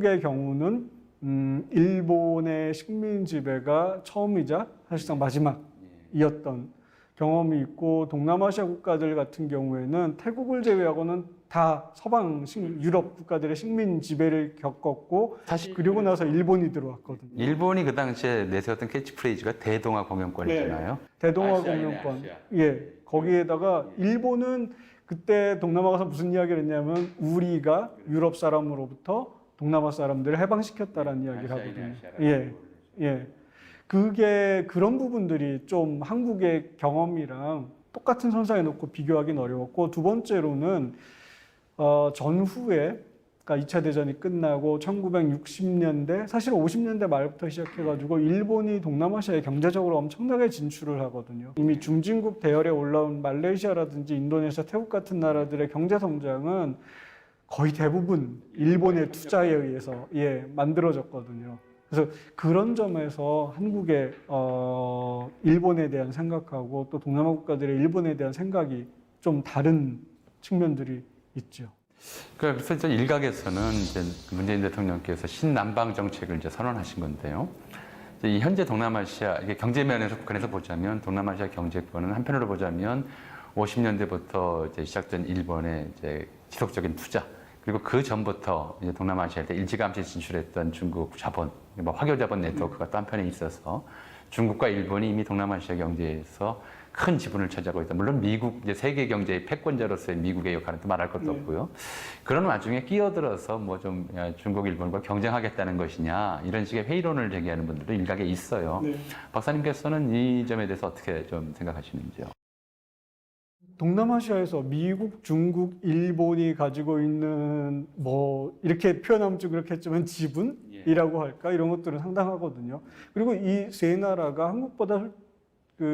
한국의 경우는 일본의 식민 지배가 처음이자 사실상 마지막이었던 경험이 있고, 동남아시아 국가들 같은 경우에는 태국을 제외하고는 다 서방 유럽 국가들의 식민 지배를 겪었고, 사실 그리고 나서 일본이 들어왔거든요. 일본이 그 당시에 내세웠던 캐치프레이즈가 대동아 공영권이잖아요. 대동아 아시아이네, 공영권. 아시아. 예. 거기에다가 일본은 그때 동남아 가서 무슨 이야기를 했냐면, 우리가 유럽 사람으로부터 동남아 사람들을 해방시켰다라는 이야기를 하거든요. 예. 그게 그런 부분들이 좀 한국의 경험이랑 똑같은 선상에 놓고 비교하기는 어려웠고, 두 번째로는 전후에, 그러니까 2차 대전이 끝나고 1960년대, 사실 50년대 말부터 시작해가지고 일본이 동남아시아에 경제적으로 엄청나게 진출을 하거든요. 이미 중진국 대열에 올라온 말레이시아라든지 인도네시아, 태국 같은 나라들의 경제 성장은 거의 대부분 일본의 투자에 의해서 만들어졌거든요. 그래서 그런 점에서 한국의 일본에 대한 생각하고 또 동남아 국가들의 일본에 대한 생각이 좀 다른 측면들이 있죠. 그래서 이제 일각에서는 이제 문재인 대통령께서 신남방 정책을 이제 선언하신 건데요. 이제 이 현재 동남아시아 이게 경제 면에서 국한에서 보자면 동남아시아 경제권은 한편으로 보자면 50년대부터 이제 시작된 일본의 이제 지속적인 투자, 그리고 그 전부터 이제 동남아시아에 일찌감치 진출했던 중국 자본, 화교 자본 네트워크가 또 한편에 있어서 중국과 일본이 이미 동남아시아 경제에서 큰 지분을 차지하고 있다. 물론 미국, 이제 세계 경제의 패권자로서의 미국의 역할은 또 말할 것도 없고요. 그런 와중에 끼어들어서 뭐 좀 중국, 일본과 경쟁하겠다는 것이냐, 이런 식의 회의론을 제기하는 분들도 일각에 있어요. 박사님께서는 이 점에 대해서 어떻게 좀 생각하시는지요? 동남아시아에서 미국, 중국, 일본이 가지고 있는 뭐 이렇게 표현하면 좀 그렇겠지만 지분이라고 할까, 이런 것들은 상당하거든요. 그리고 이 세 나라가 한국보다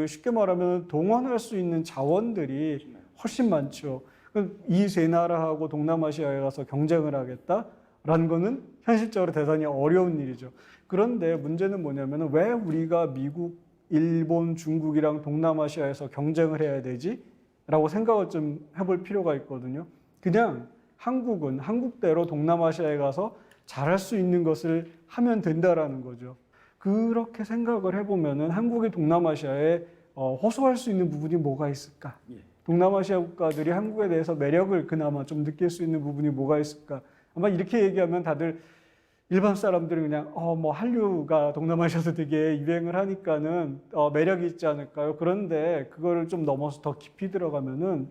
쉽게 말하면 동원할 수 있는 자원들이 훨씬 많죠. 이 세 나라하고 동남아시아에 가서 경쟁을 하겠다라는 거는 현실적으로 대단히 어려운 일이죠. 그런데 문제는 뭐냐면, 왜 우리가 미국, 일본, 중국이랑 동남아시아에서 경쟁을 해야 되지? 라고 생각을 좀 해볼 필요가 있거든요. 그냥 한국은 한국대로 동남아시아에 가서 잘할 수 있는 것을 하면 된다라는 거죠. 그렇게 생각을 해보면은 한국이 동남아시아에 호소할 수 있는 부분이 뭐가 있을까? 동남아시아 국가들이 한국에 대해서 매력을 그나마 좀 느낄 수 있는 부분이 뭐가 있을까? 아마 이렇게 얘기하면 다들 일반 사람들은 그냥 뭐 한류가 동남아시아에서 되게 유행을 하니까는 매력이 있지 않을까요? 그런데 그거를 좀 넘어서 더 깊이 들어가면은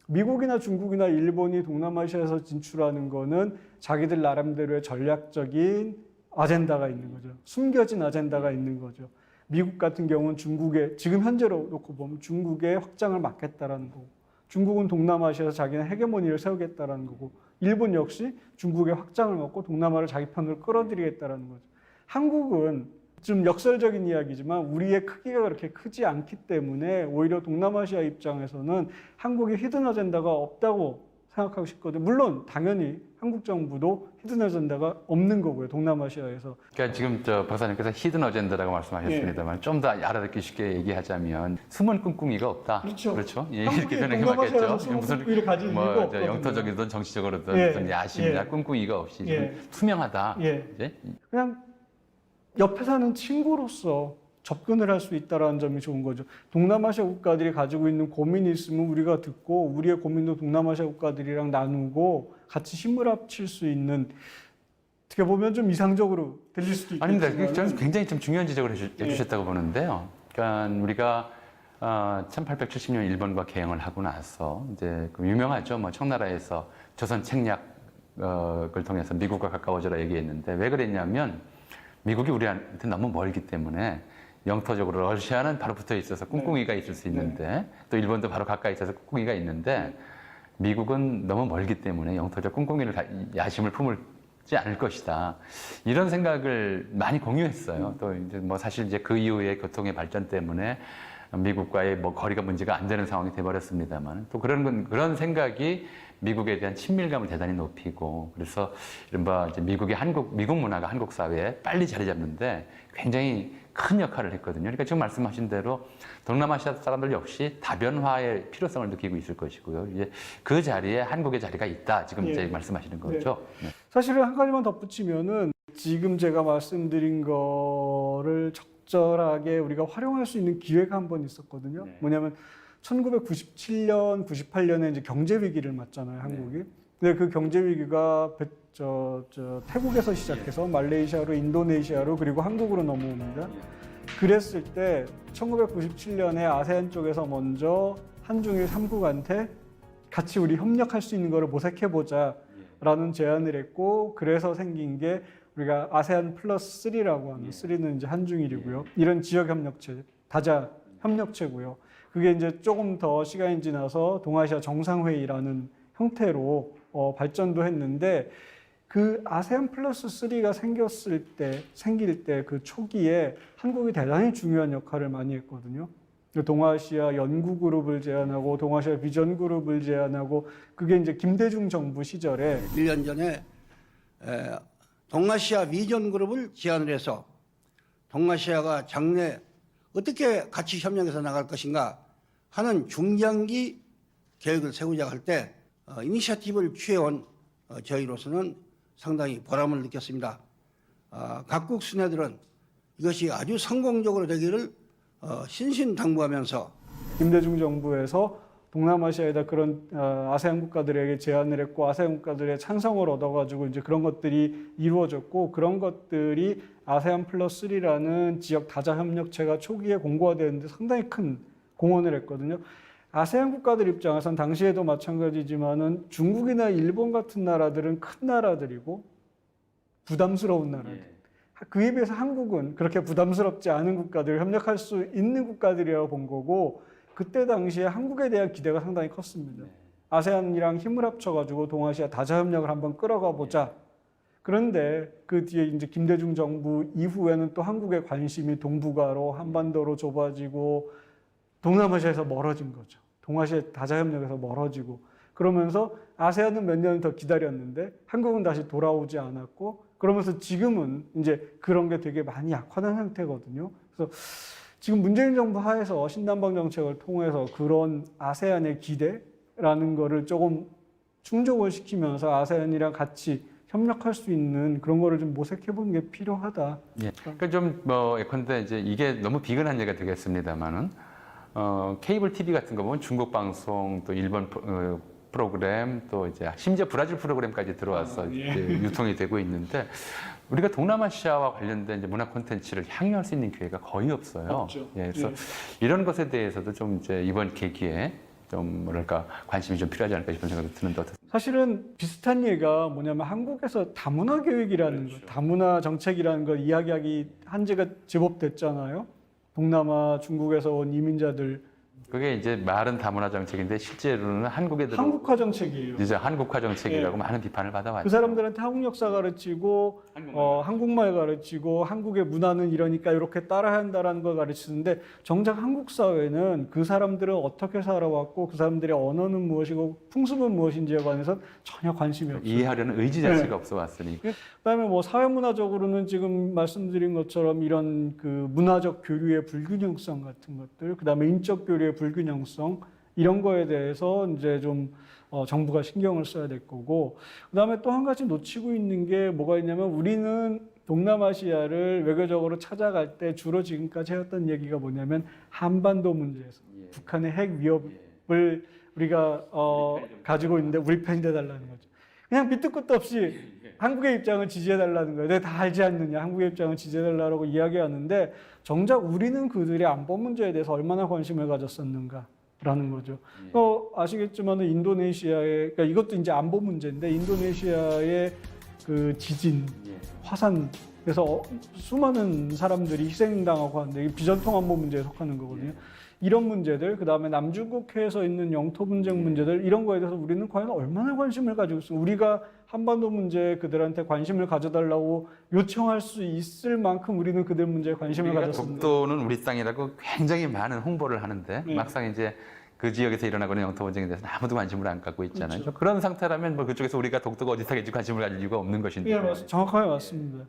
미국이나 중국이나 일본이 동남아시아에서 진출하는 거는 자기들 나름대로의 전략적인 아젠다가 있는 거죠. 숨겨진 아젠다가 있는 거죠. 미국 같은 경우는 중국의, 지금 현재로 놓고 보면 중국의 확장을 막겠다라는 거고, 중국은 동남아시아에서 자기네 헤게모니를 세우겠다라는 거고, 일본 역시 중국의 확장을 막고 동남아를 자기 편으로 끌어들이겠다라는 거죠. 한국은 좀 역설적인 이야기지만 우리의 크기가 그렇게 크지 않기 때문에 오히려 동남아시아 입장에서는 한국의 히든 아젠다가 없다고 생각하고 싶거든요. 물론 당연히 한국 정부도 히든 아젠다가 없는 거고요, 동남아시아에서. 그러니까 지금 박사님께서 히든 어젠다라고 말씀하셨습니다만 좀 더 알아듣기 쉽게 얘기하자면 숨은 꿍꿍이가 없다. 그렇죠. 예, 이렇게 변형해봤겠죠. 무슨 가질 뭐 이유가 없거든요. 영토적이든 정치적으로든 무슨 야심이나 꿍꿍이가 없이 투명하다. 이제? 그냥 옆에 사는 친구로서 접근을 할 수 있다는 점이 좋은 거죠. 동남아시아 국가들이 가지고 있는 고민이 있으면 우리가 듣고, 우리의 고민도 동남아시아 국가들이랑 나누고 같이 힘을 합칠 수 있는, 어떻게 보면 좀 이상적으로 들릴 수도 있겠지만. 아닙니다. 저는 굉장히 좀 중요한 지적을 해주셨다고 보는데요. 그러니까 우리가 1870년 일본과 개항을 하고 나서 이제 그 유명하죠. 뭐 청나라에서 조선 책략을 통해서 미국과 가까워져라 얘기했는데, 왜 그랬냐면 미국이 우리한테 너무 멀기 때문에, 영토적으로 러시아는 바로 붙어 있어서 꿍꿍이가 있을 수 있는데 또 일본도 바로 가까이 있어서 꿍꿍이가 있는데, 미국은 너무 멀기 때문에 영토적 꿍꿍이를 야심을 품지 않을 것이다. 이런 생각을 많이 공유했어요. 또 이제 뭐 사실 이제 그 이후에 교통의 발전 때문에 미국과의 뭐 거리가 문제가 안 되는 상황이 돼버렸습니다만, 또 그런 생각이 미국에 대한 친밀감을 대단히 높이고, 그래서 이른바 이제 미국 문화가 한국 사회에 빨리 자리 잡는데 굉장히 큰 역할을 했거든요. 그러니까 지금 말씀하신 대로 동남아시아 사람들 역시 다변화의 필요성을 느끼고 있을 것이고요. 이제 그 자리에 한국의 자리가 있다. 지금 이제 말씀하시는 거죠. 사실은 한 가지만 덧붙이면은 지금 제가 말씀드린 거를 적절하게 우리가 활용할 수 있는 기회가 한 번 있었거든요. 네. 뭐냐면 1997년, 98년에 이제 경제 위기를 맞잖아요, 한국이. 근데 그 경제 위기가 태국에서 시작해서 말레이시아로, 인도네시아로 그리고 한국으로 넘어옵니다. 그랬을 때 1997년에 아세안 쪽에서 먼저 한중일 3국한테 같이 우리 협력할 수 있는 거를 모색해보자 라는 제안을 했고, 그래서 생긴 게 우리가 아세안 플러스 3라고 하는 3는 이제 한중일이고요. 이런 지역 협력체, 다자 협력체고요. 그게 이제 조금 더 시간이 지나서 동아시아 정상회의라는 형태로 발전도 했는데, 그 아세안 플러스 3가 생길 때 그 초기에 한국이 대단히 중요한 역할을 많이 했거든요. 동아시아 연구 그룹을 제안하고 동아시아 비전 그룹을 제안하고, 그게 이제 김대중 정부 시절에 1년 전에 동아시아 비전 그룹을 제안을 해서 동아시아가 장래 어떻게 같이 협력해서 나갈 것인가 하는 중장기 계획을 세우자 할 때 이니셔티브를 취해온 저희로서는 상당히 보람을 느꼈습니다. 각국 수뇌들은 이것이 아주 성공적으로 되기를 신신당부하면서 김대중 정부에서 동남아시아에다 그런 아세안 국가들에게 제안을 했고, 아세안 국가들의 찬성을 얻어가지고 이제 그런 것들이 이루어졌고, 그런 것들이 아세안 플러스 3라는 지역 다자 협력체가 초기에 공고화되는데 상당히 큰 공헌을 했거든요. 아세안 국가들 입장에선 당시에도 마찬가지지만은 중국이나 일본 같은 나라들은 큰 나라들이고 부담스러운 나라들. 그에 비해서 한국은 그렇게 부담스럽지 않은 국가들, 협력할 수 있는 국가들이라고 본 거고, 그때 당시에 한국에 대한 기대가 상당히 컸습니다. 아세안이랑 힘을 합쳐가지고 동아시아 다자 협력을 한번 끌어가 보자. 그런데 그 뒤에 이제 김대중 정부 이후에는 또 한국의 관심이 동북아로, 한반도로 좁아지고 동남아시아에서 멀어진 거죠. 동아시아 다자 협력에서 멀어지고, 그러면서 아세안은 몇 년을 더 기다렸는데 한국은 다시 돌아오지 않았고, 그러면서 지금은 이제 그런 게 되게 많이 약화된 상태거든요. 그래서 지금 문재인 정부 하에서 신남방 정책을 통해서 그런 아세안의 기대라는 거를 조금 충족을 시키면서 아세안이랑 같이 협력할 수 있는 그런 거를 좀 모색해 보는 게 필요하다. 예. 그러니까 예컨대 이제 이게 너무 비근한 얘기가 되겠습니다만은 케이블 TV 같은 거 보면 중국 방송 또 일본 프로그램 또 이제 심지어 브라질 프로그램까지 들어와서 이제 유통이 되고 있는데, 우리가 동남아시아와 관련된 이제 문화 콘텐츠를 향유할 수 있는 기회가 거의 없어요. 없죠. 예, 그래서 이런 것에 대해서도 좀 이제 이번 계기에 좀 뭐랄까 관심이 좀 필요하지 않을까 싶은 생각도 드는데 어떻습니까? 사실은 비슷한 얘기가 뭐냐면 한국에서 다문화 교육이라는 거, 다문화 정책이라는 걸 이야기하기 한 지가 제법 됐잖아요. 동남아, 중국에서 온 이민자들. 그게 이제 말은 다문화 정책인데 실제로는 한국에 들어 한국화 정책이에요. 이제 한국화 정책이라고 많은 비판을 받아왔죠. 그 사람들한테 한국 역사 가르치고 한국말 가르치고 한국의 문화는 이러니까 이렇게 따라야 한다라는 걸 가르치는데, 정작 한국 사회는 그 사람들은 어떻게 살아왔고 그 사람들의 언어는 무엇이고 풍습은 무엇인지에 관해서 전혀 관심이 없어요. 이해하려는 의지 자체가 없어 왔으니. 그다음에 뭐 사회문화적으로는 지금 말씀드린 것처럼 이런 그 문화적 교류의 불균형성 같은 것들, 그다음에 인적 교류의 불균형성, 이런 거에 대해서 이제 좀 정부가 신경을 써야 될 거고, 그다음에 또 한 가지 놓치고 있는 게 뭐가 있냐면, 우리는 동남아시아를 외교적으로 찾아갈 때 주로 지금까지 해왔던 얘기가 뭐냐면 한반도 문제에서 북한의 핵 위협을 우리가 가지고 있는데 우리 편이 돼달라는 거죠. 그냥 밑도 끝도 없이 한국의 입장을 지지해달라는 거예요. 내가 다 알지 않느냐, 한국의 입장을 지지해달라고 이야기하는데, 정작 우리는 그들의 안보 문제에 대해서 얼마나 관심을 가졌었는가라는 거죠. 아시겠지만 인도네시아의, 그러니까 이것도 이제 안보 문제인데, 인도네시아의 그 지진, 화산, 그래서 수많은 사람들이 희생당하고 하는데, 이게 비전통 안보 문제에 속하는 거거든요. 이런 문제들, 그 다음에 남중국해에서 있는 영토 분쟁 문제들, 이런 거에 대해서 우리는 과연 얼마나 관심을 가지고 있어? 우리가 한반도 문제에 그들한테 관심을 가져달라고 요청할 수 있을 만큼 우리는 그들 문제에 관심을 가졌습니다. 독도는 우리 땅이라고 굉장히 많은 홍보를 하는데 막상 이제 그 지역에서 일어나고 있는 영토 분쟁에 대해서 아무도 관심을 안 갖고 있잖아요. 그렇죠. 그런 상태라면 뭐 그쪽에서 우리가 독도가 어디서든지 관심을 가질 이유가 없는 것인데. 예, 정확하게 맞습니다.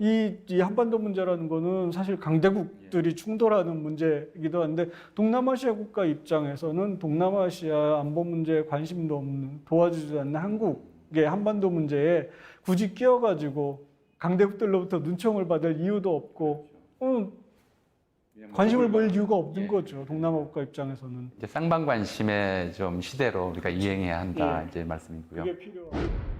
이 한반도 문제라는 거는 사실 강대국들이 충돌하는 문제이기도 한데, 동남아시아 국가 입장에서는 동남아시아 안보 문제에 관심도 없는, 도와주지 않는 한국의 한반도 문제에 굳이 끼어가지고 강대국들로부터 눈총을 받을 이유도 없고 관심을 보일 이유가 없는 거죠. 동남아 국가 입장에서는. 이제 쌍방관심의 좀 시대로 우리가 이행해야 한다 예. 이제 말씀이고요. 그게 필요하고.